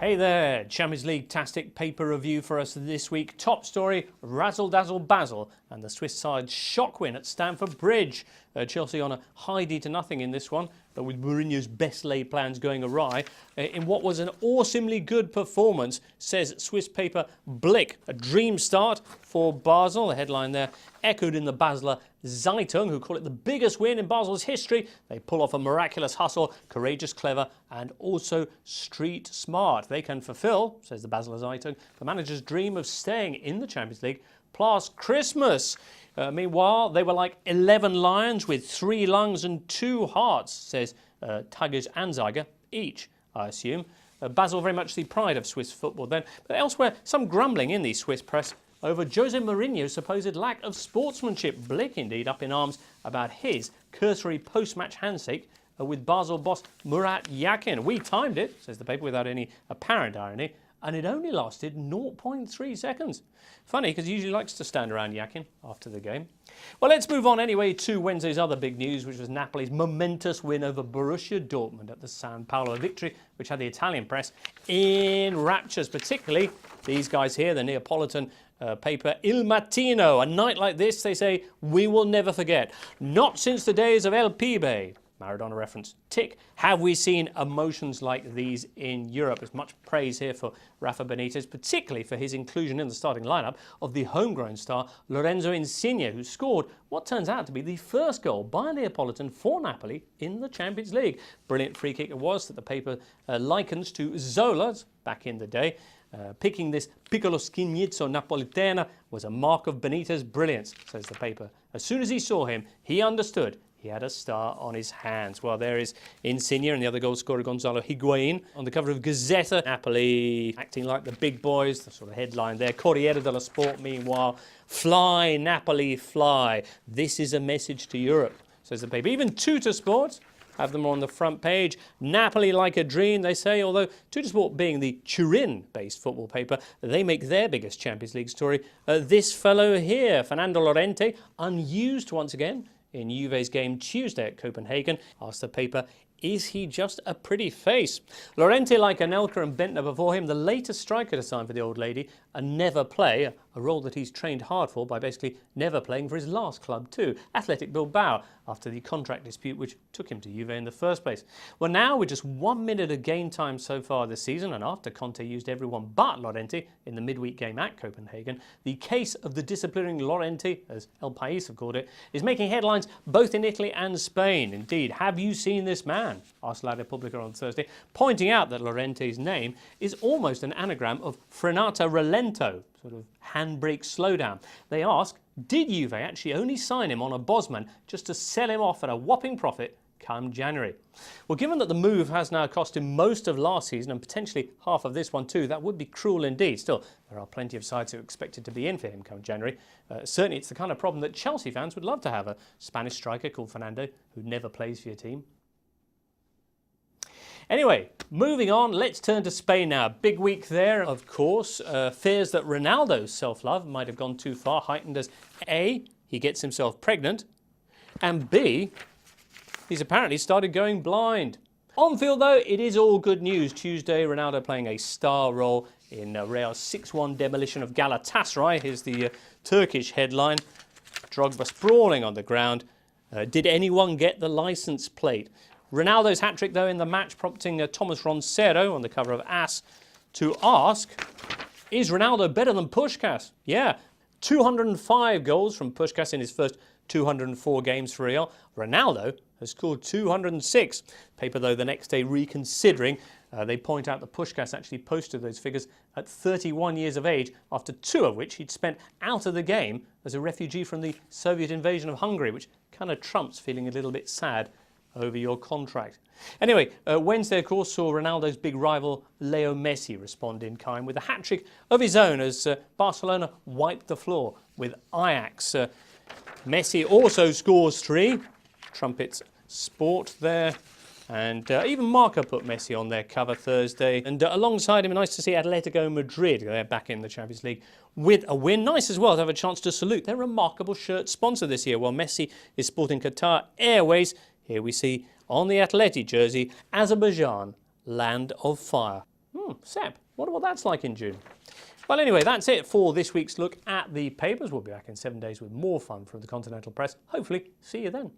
Hey there, Champions League-tastic paper review for us this week. Top story, razzle-dazzle Basel and the Swiss side's shock win at Stamford Bridge. Chelsea on a high D-0 in this one, but with Mourinho's best-laid plans going awry. In what was an awesomely good performance, says Swiss paper Blick. A dream start for Basel. The headline there echoed in the Basler Zeitung, who call it the biggest win in Basel's history. They pull off a miraculous hustle, courageous, clever, and also street smart. They can fulfill, says the Basler Zeitung, the manager's dream of staying in the Champions League past Christmas. Meanwhile, they were like 11 lions with 3 lungs and 2 hearts, says Tigers Anzeiger, each, I assume. Basel very much the pride of Swiss football then. But elsewhere, some grumbling in the Swiss press over Jose Mourinho's supposed lack of sportsmanship. Blick, indeed, up in arms about his cursory post-match handshake with Basel boss Murat Yakin. We timed it, says the paper, without any apparent irony, and it only lasted 0.3 seconds. Funny, because he usually likes to stand around Yakin after the game. Well, let's move on anyway to Wednesday's other big news, which was Napoli's momentous win over Borussia Dortmund at the San Paolo, a victory which had the Italian press in raptures, particularly these guys here, the Neapolitan paper Il Mattino. A night like this, they say, we will never forget. Not since the days of El Pibe. Maradona reference. Tick. Have we seen emotions like these in Europe? There's much praise here for Rafa Benitez, particularly for his inclusion in the starting lineup of the homegrown star Lorenzo Insigne, who scored what turns out to be the first goal by a Neapolitan for Napoli in the Champions League. Brilliant free kick it was that the paper likens to Zola's back in the day. Picking this piccolo schignizzo Napolitana was a mark of Benitez's brilliance, says the paper. As soon as he saw him, he understood he had a star on his hands. Well, there is Insigne and the other goal scorer Gonzalo Higuain on the cover of Gazzetta. Napoli acting like the big boys, the sort of headline there. Corriere dello Sport, meanwhile, fly, Napoli, fly. This is a message to Europe, says the paper. Even Tuttosport have them on the front page. Napoli like a dream, they say, although Tuttosport being the Turin-based football paper, they make their biggest Champions League story. This fellow here, Fernando Llorente, unused once again in Juve's game Tuesday at Copenhagen. Asked the paper, is he just a pretty face? Llorente, like Anelka and Bentner before him, the latest striker to sign for the old lady, and never play, a role that he's trained hard for by basically never playing for his last club too, Athletic Bilbao, after the contract dispute which took him to Juve in the first place. Well, now with just 1 minute of game time so far this season, and after Conte used everyone but Llorente in the midweek game at Copenhagen, the case of the disciplining Llorente, as El País have called it, is making headlines both in Italy and Spain. Indeed, have you seen this man? Asked La Repubblica on Thursday, pointing out that Llorente's name is almost an anagram of frenata relento, sort of handbrake slowdown. They ask, did Juve actually only sign him on a Bosman just to sell him off at a whopping profit come January? Well, given that the move has now cost him most of last season and potentially half of this one too, that would be cruel indeed. Still, there are plenty of sides who are expected to be in for him come January. Certainly it's the kind of problem that Chelsea fans would love to have, a Spanish striker called Fernando who never plays for your team. Anyway, moving on, let's turn to Spain now. Big week there, of course. Fears that Ronaldo's self-love might have gone too far, heightened as A, he gets himself pregnant, and B, he's apparently started going blind. On field, though, it is all good news. Tuesday, Ronaldo playing a star role in Real's 6-1 demolition of Galatasaray. Here's the Turkish headline. Drogba sprawling on the ground. Did anyone get the licence plate? Ronaldo's hat-trick, though, in the match, prompting Thomas Roncero on the cover of AS to ask, is Ronaldo better than Puskás? Yeah, 205 goals from Puskás in his first 204 games for Real. Ronaldo has scored 206. Paper, though, the next day reconsidering. They point out that Puskás actually posted those figures at 31 years of age, after 2 of which he'd spent out of the game as a refugee from the Soviet invasion of Hungary, which kind of trumps feeling a little bit sad over your contract. Anyway, Wednesday, of course, saw Ronaldo's big rival Leo Messi respond in kind with a hat-trick of his own as Barcelona wiped the floor with Ajax. Messi also scores 3. Trumpets Sport there. And even Marca put Messi on their cover Thursday. And alongside him, nice to see Atletico Madrid. They're back in the Champions League with a win. Nice as well to have a chance to salute their remarkable shirt sponsor this year. While Messi is sporting Qatar Airways, here we see on the Atleti jersey, Azerbaijan, land of fire. Sept. Wonder what that's like in June. Well, anyway, that's it for this week's look at the papers. We'll be back in 7 days with more fun from the Continental Press. Hopefully, see you then.